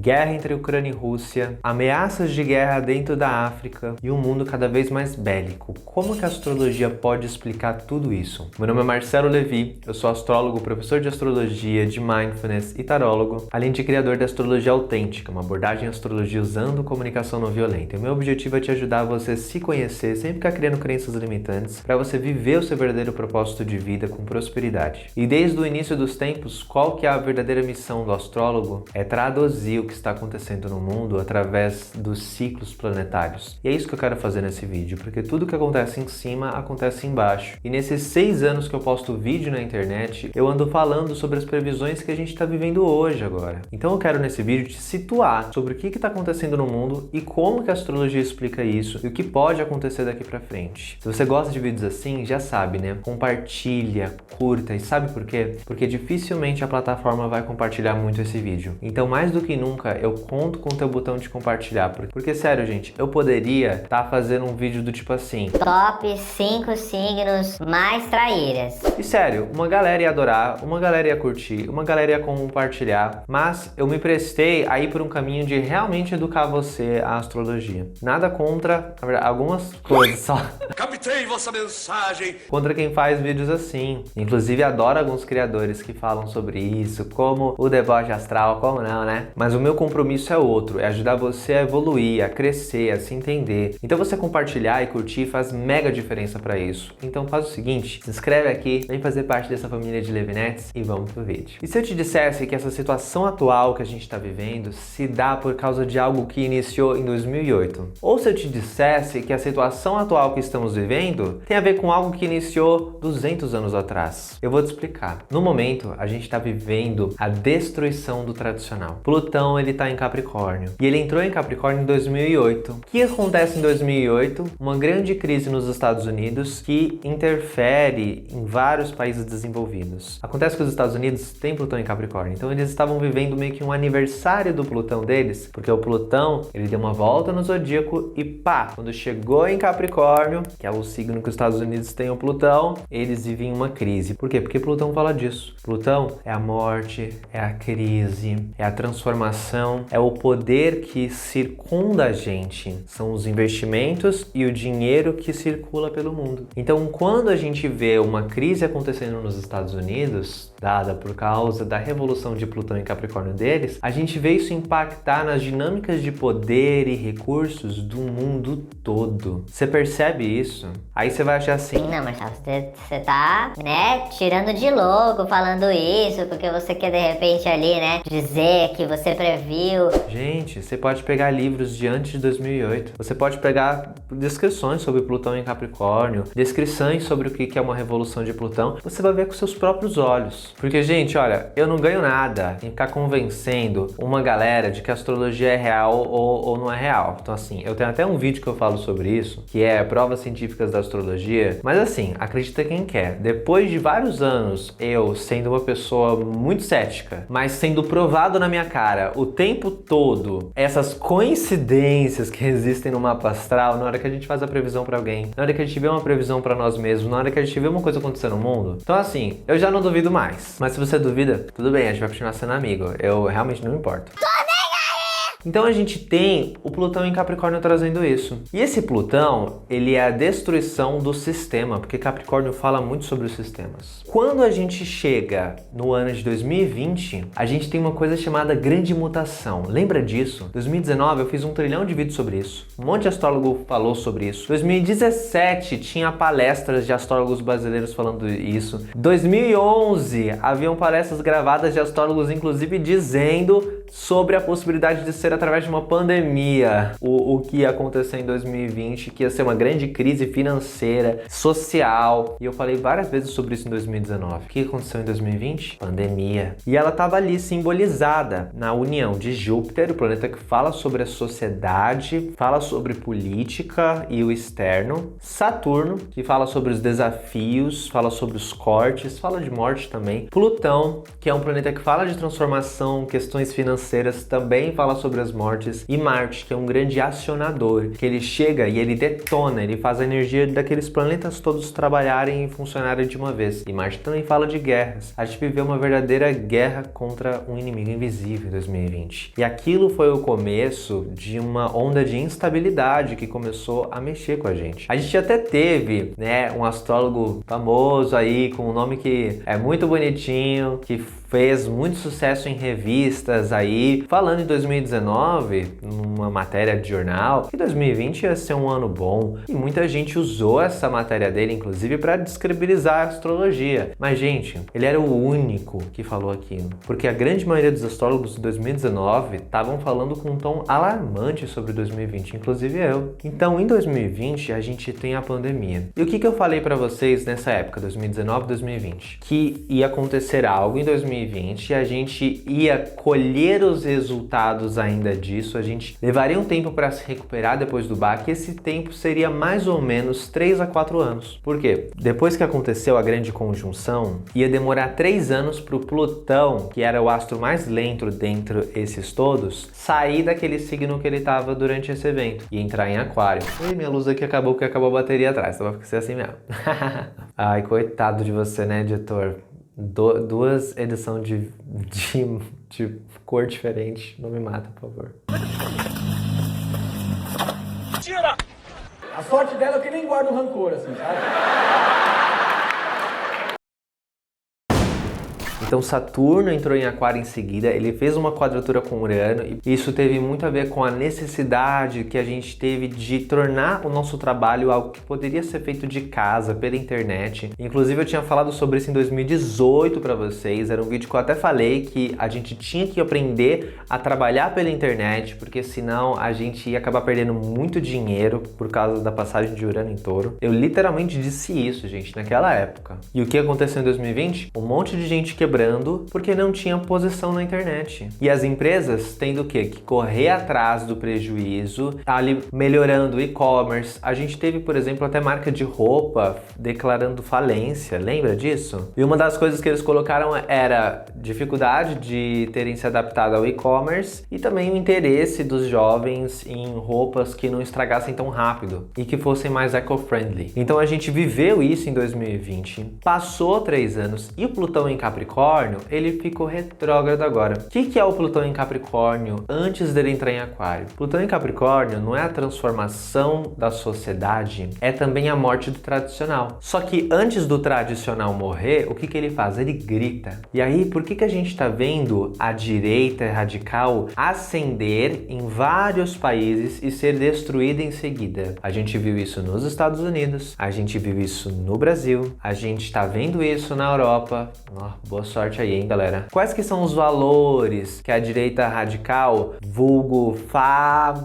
guerra entre Ucrânia e Rússia, ameaças de guerra dentro da África e um mundo cada vez mais bélico. Como que a astrologia pode explicar tudo isso? Meu nome é Marcelo Levi, eu sou astrólogo, professor de astrologia, de mindfulness e tarólogo, além de criador da Astrologia Autêntica, uma abordagem em astrologia usando comunicação não violenta. E o meu objetivo é te ajudar a você se conhecer sem ficar criando crenças limitantes, para você viver o seu verdadeiro propósito de vida com prosperidade. E desde o início dos tempos, qual que é a verdadeira missão do astrólogo? É traduzir o que está acontecendo no mundo através dos ciclos planetários. E é isso que eu quero fazer nesse vídeo, porque tudo que acontece em cima acontece embaixo. E nesses 6 anos que eu posto vídeo na internet, eu ando falando sobre as previsões que a gente está vivendo hoje agora. Então eu quero nesse vídeo te situar sobre o que está acontecendo no mundo e como que a astrologia explica isso e o que pode acontecer daqui pra frente. Se você gosta de vídeos assim, já sabe, né? Compartilha, curta. E sabe por quê? Porque dificilmente a plataforma vai compartilhar muito esse vídeo. Então, mais do que nunca, eu conto com o teu botão de compartilhar. Porque sério, gente, eu poderia estar fazendo um vídeo do tipo assim: Top 5 signos mais traíras. E sério, uma galera ia adorar, uma galera ia curtir, uma galera ia compartilhar, mas eu me prestei a ir por um caminho de realmente educar você à astrologia. Nada contra, na verdade, algumas coisas só. Captei vossa mensagem! Contra quem faz vídeos assim. Inclusive, adoro alguns criadores que falam sobre isso, como o deboche astral, como não, né? Mas o meu compromisso é outro, é ajudar você a evoluir, a crescer, a se entender. Então você compartilhar e curtir faz mega diferença para isso. Então faz o seguinte, se inscreve aqui, vem fazer parte dessa família de Levinettes e vamos pro vídeo. E se eu te dissesse que essa situação atual que a gente está vivendo se dá por causa de algo que iniciou em 2008? Ou se eu te dissesse que a situação atual que estamos vivendo tem a ver com algo que iniciou 200 anos atrás? Eu vou te explicar. No momento, a gente está vivendo a destruição do tradicional. Plutão, ele está em Capricórnio. E ele entrou em Capricórnio em 2008. O que acontece em 2008? Uma grande crise nos Estados Unidos que interfere em vários países desenvolvidos. Acontece que os Estados Unidos têm Plutão em Capricórnio. Então eles estavam vivendo meio que um aniversário do Plutão deles, porque o Plutão, ele deu uma volta no zodíaco e pá, quando chegou em Capricórnio, que é o signo que os Estados Unidos têm o Plutão, eles vivem uma crise. Por quê? Porque Plutão fala disso. Plutão é a morte, é a crise, é a transformação, é o poder que circunda a gente. São os investimentos e o dinheiro que circula pelo mundo. Então, quando a gente vê uma crise acontecendo nos Estados Unidos, dada por causa da revolução de Plutão em Capricórnio deles, a gente vê isso impactar nas dinâmicas de poder e recursos do mundo todo. Você percebe isso? Aí você vai achar assim: Não, Marcelo, você tá, né, tirando de louco falando isso, porque você quer de repente ali, né, dizer que você previu. gente, você pode pegar livros de antes de 2008. Você pode pegar descrições sobre Plutão em Capricórnio, descrições sobre o que é uma revolução de Plutão. Você vai ver com seus próprios olhos. Porque, gente, olha, eu não ganho nada em ficar convencendo uma galera de que a astrologia é real ou não é real. Então, assim, eu tenho até um vídeo que eu falo sobre isso, que é provas científicas da astrologia. Mas, assim, acredita quem quer. Depois de vários anos, eu sendo uma pessoa muito cética, mas sendo provado na minha cara o tempo todo essas coincidências que existem no mapa astral, na hora que a gente faz a previsão pra alguém, na hora que a gente vê uma previsão pra nós mesmos, na hora que a gente vê uma coisa acontecer no mundo. Então, assim, eu já não duvido mais. Mas se você duvida, tudo bem, a gente vai continuar sendo amigo. Eu realmente não me importo. Então a gente tem o Plutão em Capricórnio trazendo isso. E esse Plutão, ele é a destruição do sistema, porque Capricórnio fala muito sobre os sistemas. Quando a gente chega no ano de 2020, a gente tem uma coisa chamada grande mutação. Lembra disso? 2019 eu fiz 1 trilhão de vídeos sobre isso. Um monte de astrólogo falou sobre isso. 2017 tinha palestras de astrólogos brasileiros falando isso. 2011 haviam palestras gravadas de astrólogos, inclusive dizendo sobre a possibilidade de ser através de uma pandemia o que ia acontecer em 2020, que ia ser uma grande crise financeira, social. E eu falei várias vezes sobre isso em 2019. O que aconteceu em 2020? Pandemia. E ela estava ali simbolizada na união de Júpiter, o planeta que fala sobre a sociedade, fala sobre política e o externo, Saturno, que fala sobre os desafios, fala sobre os cortes, fala de morte também, Plutão, que é um planeta que fala de transformação, questões financeiras financeiras também fala sobre as mortes, e Marte, que é um grande acionador, que ele chega e ele detona, ele faz a energia daqueles planetas todos trabalharem e funcionarem de uma vez. E Marte também fala de guerras. A gente viveu uma verdadeira guerra contra um inimigo invisível em 2020. E aquilo foi o começo de uma onda de instabilidade que começou a mexer com a gente. A gente até teve, né, um astrólogo famoso aí, com um nome que é muito bonitinho, que fez muito sucesso em revistas aí, falando em 2019, numa matéria de jornal, que 2020 ia ser um ano bom. E muita gente usou essa matéria dele, inclusive, para descredibilizar a astrologia. Mas, gente, ele era o único que falou aquilo. Porque a grande maioria dos astrólogos de 2019 estavam falando com um tom alarmante sobre 2020, inclusive eu. Então, em 2020, a gente tem a pandemia. E o que eu falei para vocês nessa época, 2019, 2020? Que ia acontecer algo em 2020 e a gente ia colher os resultados ainda disso, a gente levaria um tempo para se recuperar depois do baque, e esse tempo seria mais ou menos 3 a 4 anos. Por quê? Depois que aconteceu a grande conjunção, ia demorar 3 anos para o Plutão, que era o astro mais lento dentro esses todos, sair daquele signo que ele estava durante esse evento e entrar em Aquário. E minha luz aqui acabou porque acabou a bateria atrás, então vai ser assim mesmo. Ai, coitado de você, né, editor? Duas edições de cor diferente. Não me mata, por favor. Tira! A sorte dela é que nem guarda o rancor, assim, sabe? Então Saturno entrou em Aquário em seguida, ele fez uma quadratura com Urano e isso teve muito a ver com a necessidade que a gente teve de tornar o nosso trabalho algo que poderia ser feito de casa, pela internet. Inclusive eu tinha falado sobre isso em 2018 para vocês, era um vídeo que eu até falei que a gente tinha que aprender a trabalhar pela internet, porque senão a gente ia acabar perdendo muito dinheiro por causa da passagem de Urano em Touro. Eu literalmente disse isso, gente, naquela época. E o que aconteceu em 2020? Um monte de gente quebrando porque não tinha posição na internet. E as empresas tendo o quê? Que correr atrás do prejuízo, ali melhorando o e-commerce. A gente teve, por exemplo, até marca de roupa declarando falência, lembra disso? E uma das coisas que eles colocaram era dificuldade de terem se adaptado ao e-commerce e também o interesse dos jovens em roupas que não estragassem tão rápido e que fossem mais eco-friendly. Então a gente viveu isso em 2020, passou 3 anos e o Plutão em Capricórnio, ele ficou retrógrado agora. O que é o Plutão em Capricórnio antes dele entrar em Aquário? Plutão em Capricórnio não é a transformação da sociedade, é também a morte do tradicional. Só que antes do tradicional morrer, o que ele faz? Ele grita. E aí, por que a gente está vendo a direita radical ascender em vários países e ser destruída em seguida? A gente viu isso nos Estados Unidos, a gente viu isso no Brasil, a gente está vendo isso na Europa. Boa sorte aí, hein, galera? Quais que são os valores que a direita radical, vulgo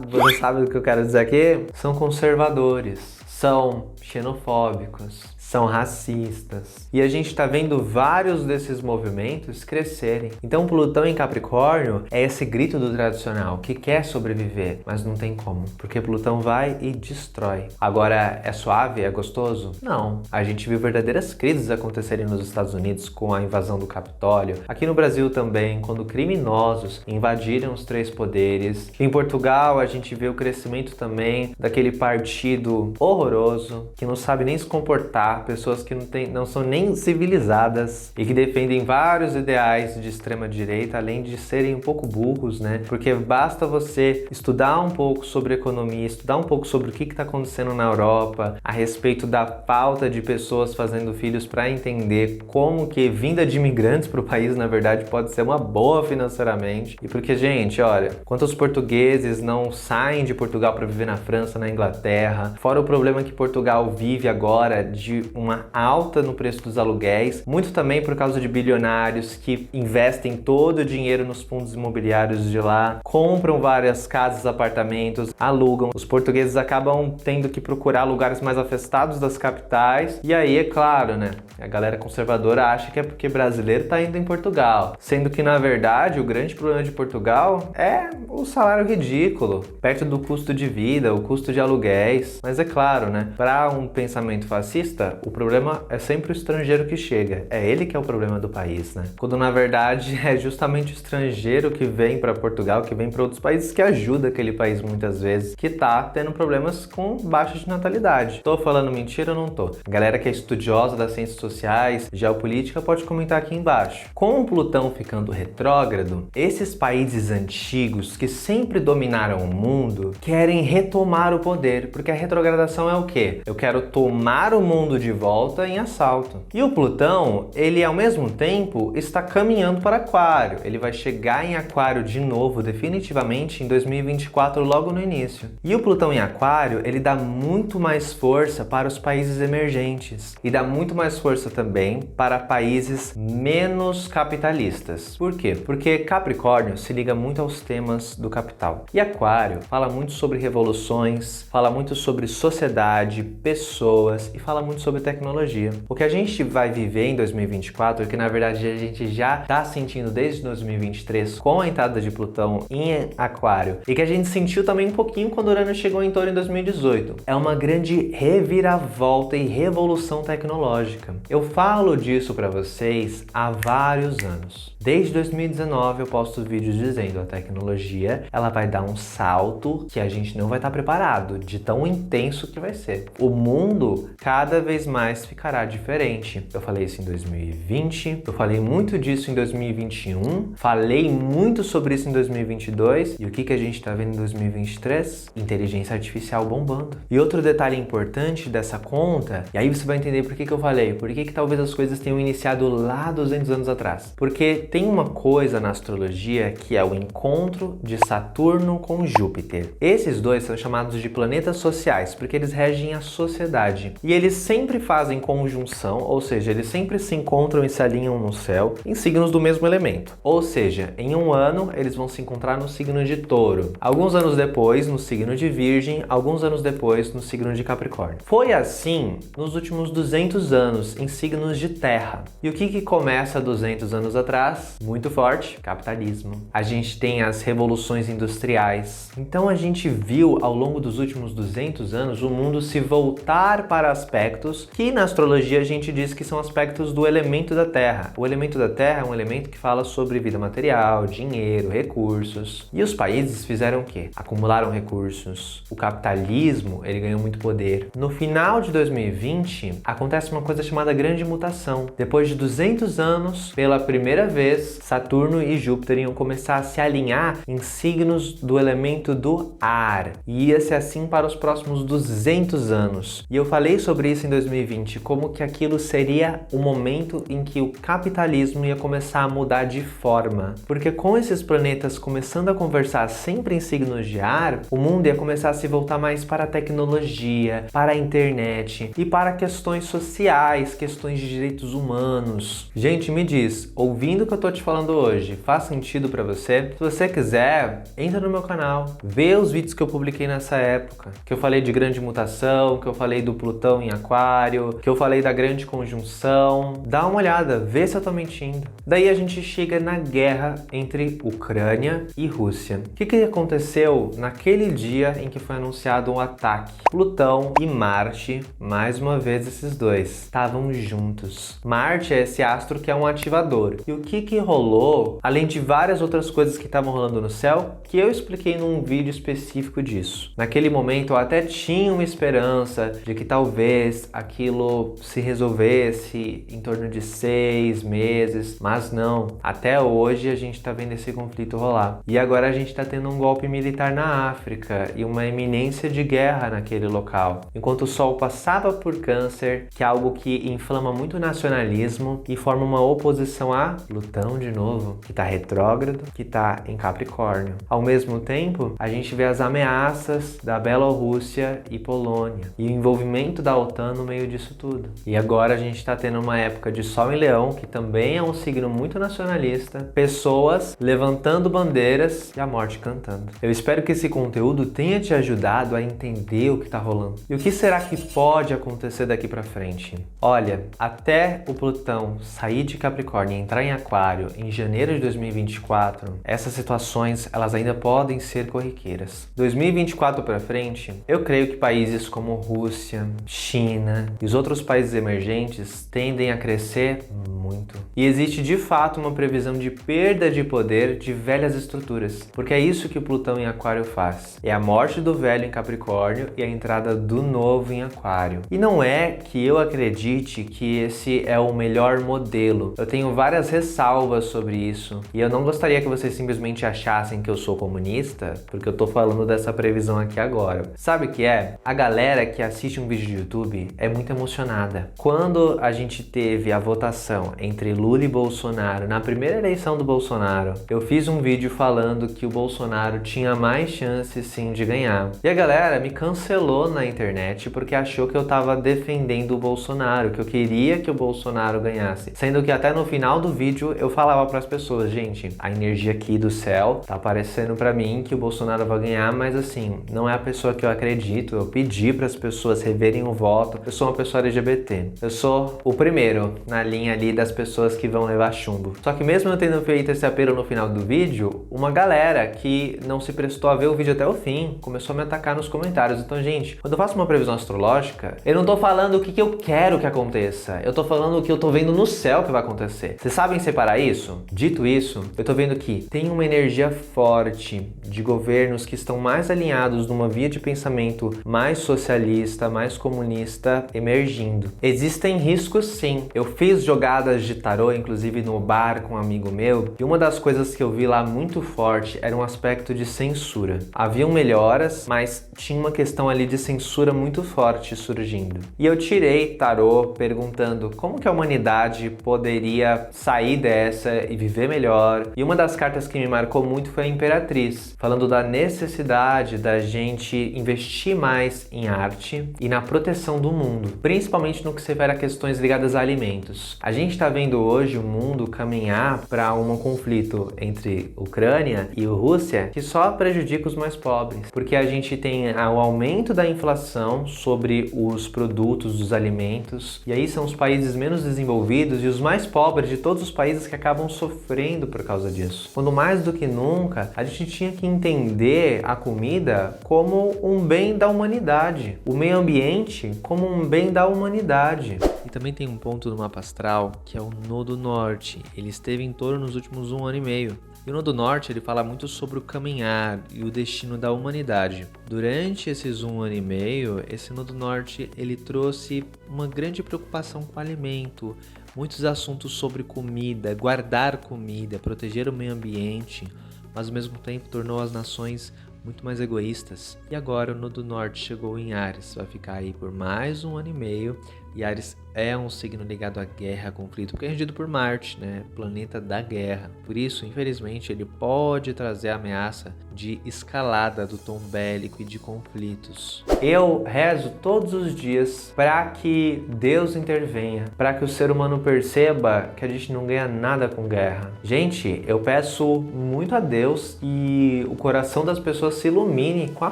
você sabe o que eu quero dizer aqui? São conservadores, são xenofóbicos, são racistas. E a gente está vendo vários desses movimentos crescerem. Então Plutão em Capricórnio é esse grito do tradicional que quer sobreviver, mas não tem como, porque Plutão vai e destrói. Agora, é suave? É gostoso? Não. A gente viu verdadeiras crises acontecerem nos Estados Unidos com a invasão do Capitólio. Aqui no Brasil também, quando criminosos invadiram os 3 poderes. Em Portugal, a gente vê o crescimento também daquele partido horroroso, que não sabe nem se comportar, pessoas que não são nem civilizadas e que defendem vários ideais de extrema direita, além de serem um pouco burros, né? Porque basta você estudar um pouco sobre economia, estudar um pouco sobre o que está acontecendo na Europa, a respeito da falta de pessoas fazendo filhos, para entender como que vinda de imigrantes para o país, na verdade, pode ser uma boa financeiramente. E porque, gente, olha, quantos portugueses não saem de Portugal para viver na França, na Inglaterra, fora o problema que Portugal vive agora de uma alta no preço dos aluguéis, muito também por causa de bilionários que investem todo o dinheiro nos fundos imobiliários de lá, compram várias casas, apartamentos, alugam. Os portugueses acabam tendo que procurar lugares mais afastados das capitais, e aí, é claro, né, a galera conservadora acha que é porque brasileiro tá indo em Portugal, sendo que, na verdade, o grande problema de Portugal é o salário ridículo, perto do custo de vida, o custo de aluguéis. Mas é claro, né, para um pensamento fascista, o problema é sempre o estrangeiro que chega. É ele que é o problema do país, né? Quando na verdade é justamente o estrangeiro que vem para Portugal, que vem para outros países, que ajuda aquele país muitas vezes, que tá tendo problemas com baixa de natalidade. Tô falando mentira ou não tô? A galera que é estudiosa das ciências sociais, geopolítica, pode comentar aqui embaixo. Com o Plutão ficando retrógrado, esses países antigos que sempre dominaram o mundo querem retomar o poder, porque a retrogradação é o quê? Eu quero tomar o mundo de volta em assalto. E o Plutão, ele ao mesmo tempo está caminhando para Aquário. Ele vai chegar em Aquário de novo, definitivamente, em 2024, logo no início. E o Plutão em Aquário, ele dá muito mais força para os países emergentes e dá muito mais força também para países menos capitalistas. Por quê? Porque Capricórnio se liga muito aos temas do capital. E Aquário fala muito sobre revoluções, fala muito sobre sociedade, pessoas e fala muito sobre tecnologia. O que a gente vai viver em 2024, que na verdade a gente já está sentindo desde 2023 com a entrada de Plutão em Aquário e que a gente sentiu também um pouquinho quando Urano chegou em Touro em 2018, é uma grande reviravolta e revolução tecnológica. Eu falo disso para vocês há vários anos. Desde 2019 eu posto vídeos dizendo a tecnologia ela vai dar um salto que a gente não vai estar preparado, de tão intenso que vai ser. O mundo cada vez mais ficará diferente. Eu falei isso em 2020, eu falei muito disso em 2021, falei muito sobre isso em 2022 e o que a gente está vendo em 2023? Inteligência artificial bombando. E outro detalhe importante dessa conta, e aí você vai entender por que eu falei, por que talvez as coisas tenham iniciado lá 200 anos atrás. Porque tem uma coisa na astrologia que é o encontro de Saturno com Júpiter. Esses dois são chamados de planetas sociais, porque eles regem a sociedade. E eles sempre fazem conjunção, ou seja, eles sempre se encontram e se alinham no céu em signos do mesmo elemento. Ou seja, em um ano eles vão se encontrar no signo de Touro, alguns anos depois no signo de Virgem, alguns anos depois no signo de Capricórnio. Foi assim nos últimos 200 anos em signos de Terra. E o que começa 200 anos atrás? Muito forte, capitalismo. A gente tem as revoluções industriais. Então a gente viu ao longo dos últimos 200 anos o mundo se voltar para aspectos que na astrologia a gente diz que são aspectos do elemento da Terra. O elemento da Terra é um elemento que fala sobre vida material, dinheiro, recursos. E os países fizeram o quê? Acumularam recursos. O capitalismo, ele ganhou muito poder. No final de 2020, acontece uma coisa chamada grande mutação. Depois de 200 anos, pela primeira vez, Saturno e Júpiter iam começar a se alinhar em signos do elemento do ar. E ia ser assim para os próximos 200 anos. E eu falei sobre isso em 2020, como que aquilo seria o momento em que o capitalismo ia começar a mudar de forma. Porque com esses planetas começando a conversar sempre em signos de ar, o mundo ia começar a se voltar mais para a tecnologia, para a internet e para questões sociais, questões de direitos humanos. Gente, me diz, ouvindo o que eu tô te falando hoje, faz sentido pra você? Se você quiser, entra no meu canal, vê os vídeos que eu publiquei nessa época, que eu falei de grande mutação, que eu falei do Plutão em Aquário, que eu falei da grande conjunção. Dá uma olhada, vê se eu tô mentindo. Daí a gente chega na guerra entre Ucrânia e Rússia. O que aconteceu naquele dia em que foi anunciado um ataque? Plutão e Marte, mais uma vez esses dois, estavam juntos. Marte é esse astro que é um ativador. E o que rolou, além de várias outras coisas que estavam rolando no céu, que eu expliquei num vídeo específico disso. Naquele momento eu até tinha uma esperança de que talvez aquilo se resolvesse em torno de 6 meses, mas não. Até hoje a gente tá vendo esse conflito rolar. E agora a gente tá tendo um golpe militar na África e uma iminência de guerra naquele local. Enquanto o Sol passava por Câncer, que é algo que inflama muito o nacionalismo e forma uma oposição a Plutão de novo, que tá retrógrado, que tá em Capricórnio. Ao mesmo tempo, a gente vê as ameaças da Bielorrússia e Polônia e o envolvimento da OTAN no meio disso tudo. E agora a gente tá tendo uma época de Sol em Leão, que também é um signo muito nacionalista, pessoas levantando bandeiras e a morte cantando. Eu espero que esse conteúdo tenha te ajudado a entender o que tá rolando. E o que será que pode acontecer daqui pra frente? Olha, até o Plutão sair de Capricórnio e entrar em Aquário em janeiro de 2024, essas situações elas ainda podem ser corriqueiras. 2024 para frente, eu creio que países como Rússia, China, China e os outros países emergentes tendem a crescer muito. E existe de fato uma previsão de perda de poder de velhas estruturas, porque é isso que o Plutão em Aquário faz. É a morte do velho em Capricórnio e a entrada do novo em Aquário. E não é que eu acredite que esse é o melhor modelo. Eu tenho várias ressalvas sobre isso e eu não gostaria que vocês simplesmente achassem que eu sou comunista, porque eu tô falando dessa previsão aqui agora. Sabe o que é? A galera que assiste um vídeo de YouTube é muito emocionada. Quando a gente teve a votação entre Lula e Bolsonaro na primeira eleição do Bolsonaro, eu fiz um vídeo falando que o Bolsonaro tinha mais chances sim de ganhar. E a galera me cancelou na internet porque achou que eu tava defendendo o Bolsonaro, que eu queria que o Bolsonaro ganhasse. Sendo que até no final do vídeo eu falava para as pessoas, gente, a energia aqui do céu tá aparecendo para mim que o Bolsonaro vai ganhar, mas assim, não é a pessoa que eu acredito. Eu pedi para as pessoas reverem o voto. Eu sou uma pessoa LGBT. Eu sou o primeiro na linha ali das pessoas que vão levar chumbo. Só que mesmo eu tendo feito esse apelo no final do vídeo, uma galera que não se prestou a ver o vídeo até o fim começou a me atacar nos comentários. Então, gente, quando eu faço uma previsão astrológica, eu não tô falando o que eu quero que aconteça. Eu tô falando o que eu tô vendo no céu que vai acontecer. Vocês sabem separar isso? Dito isso, eu tô vendo que tem uma energia forte de governos que estão mais alinhados numa via de pensamento mais socialista, mais comunista emergindo. Existem riscos sim. Eu fiz jogadas de tarô, inclusive no bar com um amigo meu, e uma das coisas que eu vi lá muito forte era um aspecto de censura. Haviam melhoras, mas tinha uma questão ali de censura muito forte surgindo. E eu tirei tarô perguntando como que a humanidade poderia sair dessa e viver melhor. E uma das cartas que me marcou muito foi a Imperatriz, falando da necessidade da gente investir mais em arte e na proteção do mundo, principalmente no que se refere a questões ligadas a alimentos. A gente está vendo hoje o mundo caminhar para um conflito entre Ucrânia e Rússia que só prejudica os mais pobres, porque a gente tem o aumento da inflação sobre os produtos dos alimentos, e aí são os países menos desenvolvidos e os mais pobres de todos os países que acabam sofrendo por causa disso. Quando mais do que nunca, a gente tinha que entender a comida como um bem da humanidade, o meio ambiente como um bem da humanidade. E também tem um ponto do mapa astral que é o Nodo Norte. Ele esteve em torno nos últimos 1 ano e meio. E o Nodo Norte ele fala muito sobre o caminhar e o destino da humanidade. Durante esses 1 ano e meio, esse Nodo Norte ele trouxe uma grande preocupação com o alimento, muitos assuntos sobre comida, guardar comida, proteger o meio ambiente, mas ao mesmo tempo tornou as nações muito mais egoístas. E agora o Nodo Norte chegou em Áries, vai ficar aí por mais 1 ano e meio. E Áries é um signo ligado à guerra, a conflito, porque é regido por Marte, né? Planeta da guerra. Por isso, infelizmente, ele pode trazer a ameaça de escalada do tom bélico e de conflitos. Eu rezo todos os dias para que Deus intervenha, para que o ser humano perceba que a gente não ganha nada com guerra. Gente, eu peço muito a Deus que o coração das pessoas se ilumine com a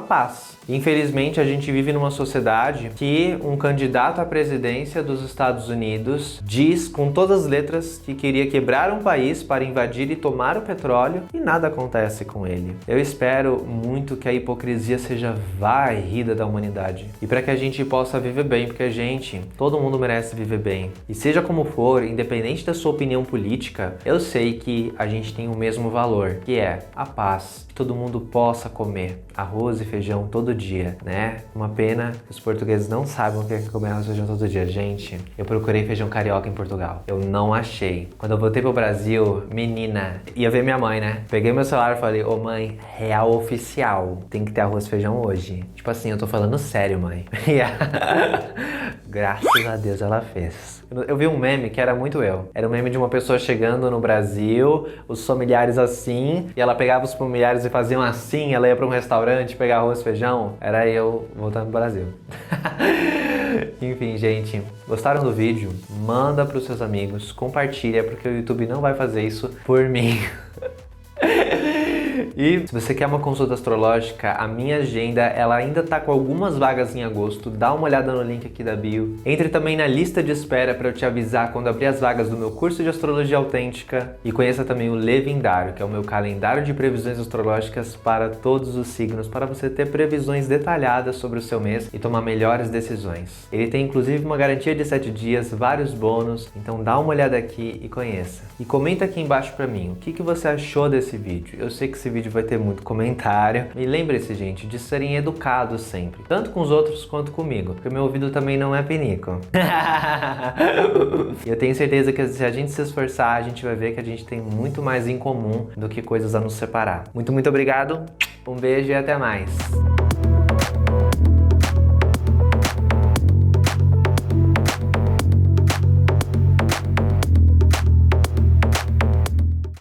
paz. Infelizmente, a gente vive numa sociedade que um candidato à presidência dos Estados Unidos diz com todas as letras que queria quebrar um país para invadir e tomar o petróleo e nada acontece com ele. Eu espero muito que a hipocrisia seja varrida da humanidade e para que a gente possa viver bem, porque todo mundo merece viver bem. E seja como for, independente da sua opinião política, eu sei que a gente tem o mesmo valor, que é a paz. Que todo mundo possa comer arroz e feijão todo dia, né? Uma pena que os portugueses não sabem o que é comer arroz e feijão todo dia. Gente, eu procurei feijão carioca em Portugal. Eu não achei. Quando eu voltei pro Brasil, menina, ia ver minha mãe, né? Peguei meu celular e falei, ô mãe, real oficial, tem que ter arroz e feijão hoje. Tipo assim, eu tô falando sério, mãe. Graças a Deus ela fez. Eu vi um meme que era muito eu. Era um meme de uma pessoa chegando no Brasil, os familiares assim, e ela pegava os familiares e faziam assim, ela ia pra um restaurante pegar arroz e feijão. Era eu voltando pro Brasil. Enfim, gente, gostaram do vídeo? Manda pros seus amigos, compartilha, porque o YouTube não vai fazer isso por mim. E se você quer uma consulta astrológica, a minha agenda, ela ainda tá com algumas vagas em agosto. Dá uma olhada no link aqui da bio. Entre também na lista de espera para eu te avisar quando abrir as vagas do meu curso de astrologia autêntica. E conheça também o Levendário, que é o meu calendário de previsões astrológicas para todos os signos, para você ter previsões detalhadas sobre o seu mês e tomar melhores decisões. Ele tem inclusive uma garantia de 7 dias, vários bônus, então dá uma olhada aqui e conheça. E comenta aqui embaixo pra mim, o que você achou desse vídeo? Eu sei que esse vídeo vai ter muito comentário. E lembre-se, gente, de serem educados sempre, tanto com os outros quanto comigo, porque meu ouvido também não é pinico. E eu tenho certeza que se a gente se esforçar, a gente vai ver que a gente tem muito mais em comum do que coisas a nos separar. Muito obrigado, um beijo e até mais!